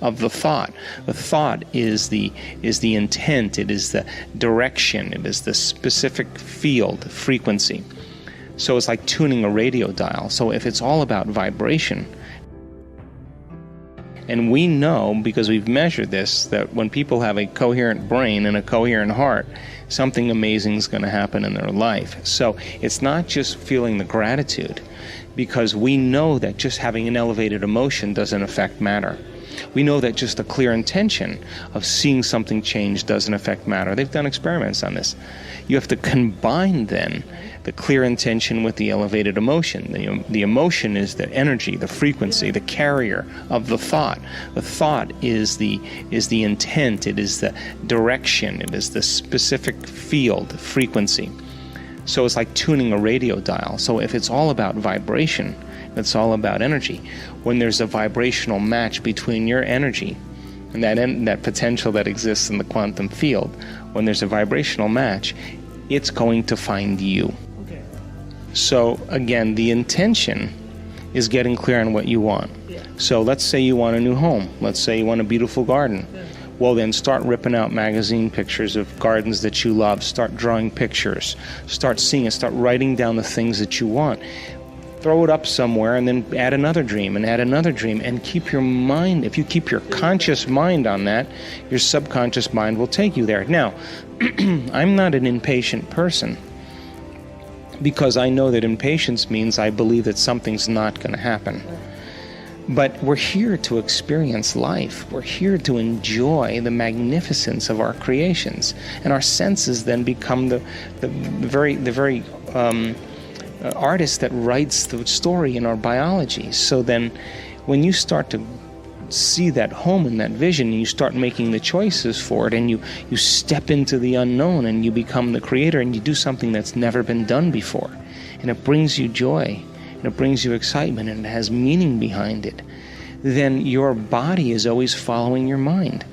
of the thought. The thought is the intent, it is the direction, it is the specific field, frequency. So it's like tuning a radio dial. So if it's all about vibration, and we know, because we've measured this, that when people have a coherent brain and a coherent heart, something amazing is going to happen in their life. So it's not just feeling the gratitude, because we know that just having an elevated emotion doesn't affect matter. We know that just a clear intention of seeing something change doesn't affect matter. They've done experiments on this. You have to combine then the clear intention with the elevated emotion. The emotion is the energy, the frequency, the carrier of the thought. The thought is the intent, it is the direction, it is the specific field, frequency. So it's like tuning a radio dial. So if it's all about vibration, it's all about energy. When there's a vibrational match between your energy and that potential that exists in the quantum field, when there's a vibrational match, it's going to find you. Okay. So again, the intention is getting clear on what you want. Yeah. So let's say you want a new home. Let's say you want a beautiful garden. Yeah. Well, then start ripping out magazine pictures of gardens that you love. Start drawing pictures. Start seeing it. Start writing down the things that you want. Throw it up somewhere and then add another dream and add another dream, and keep your mind, if you keep your conscious mind on that, your subconscious mind will take you there. Now, I'm not an impatient person, because I know that impatience means I believe that something's not going to happen. But we're here to experience life. We're here to enjoy the magnificence of our creations, and our senses then become the very artist that writes the story in our biology. So then when you start to see that home and that vision, and you start making the choices for it, and you step into the unknown, and you become the creator, and you do something that's never been done before, and it brings you joy, and it brings you excitement, and it has meaning behind it, then your body is always following your mind.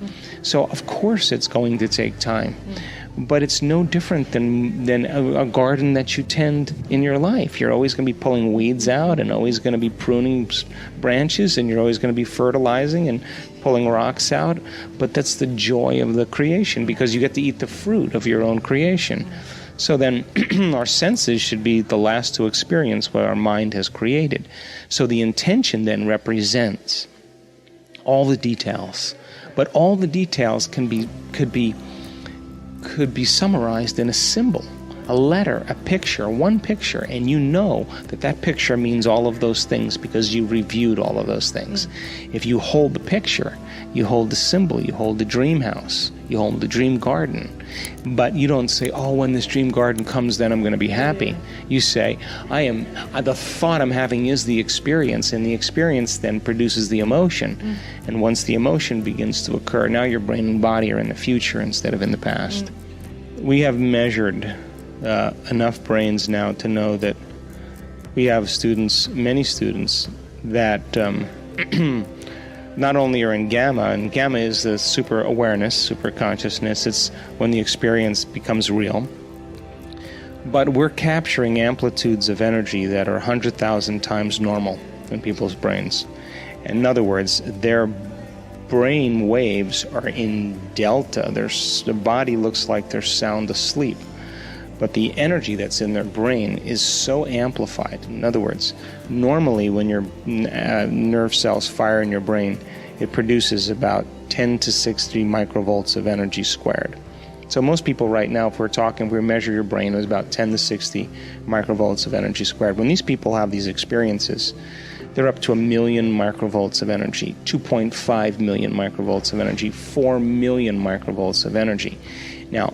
So of course it's going to take time. But it's no different than a garden that you tend in your life. You're always going to be pulling weeds out, and always going to be pruning branches, and you're always going to be fertilizing and pulling rocks out. But that's the joy of the creation, because you get to eat the fruit of your own creation. So then our senses should be the last to experience what our mind has created. So the intention then represents all the details. But all the details could be summarized in a symbol, a letter, a picture, one picture, and you know that picture means all of those things because you reviewed all of those things. If you hold the picture, you hold the symbol, you hold the dream house, you hold the dream garden, but you don't say, oh, when this dream garden comes, then I'm going to be happy. You say, the thought I'm having is the experience, and the experience then produces the emotion. And once the emotion begins to occur, now your brain and body are in the future instead of in the past. We have measured enough brains now to know that we have many students that not only are in gamma, and gamma is the super awareness, super consciousness, it's when the experience becomes real, but we're capturing amplitudes of energy that are 100,000 times normal in people's brains. In other words, their brain waves are in delta. The body looks like they're sound asleep, but the energy that's in their brain is so amplified. In other words, normally when your nerve cells fire in your brain, it produces about 10 to 60 microvolts of energy squared. So most people right now, if we measure your brain, it's about 10 to 60 microvolts of energy squared. When these people have these experiences, they're up to 1 million microvolts of energy, 2.5 million microvolts of energy, 4 million microvolts of energy. Now,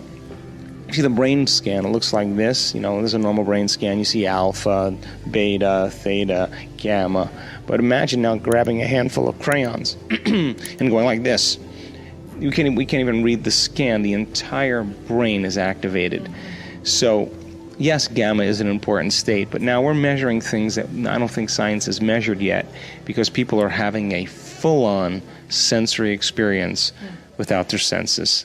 you see the brain scan, it looks like this. There's a normal brain scan. You see alpha, beta, theta, gamma. But imagine now grabbing a handful of crayons and going like this. We can't even read the scan. The entire brain is activated. So, yes, gamma is an important state, but now we're measuring things that I don't think science has measured yet, because people are having a full-on sensory experience without their senses.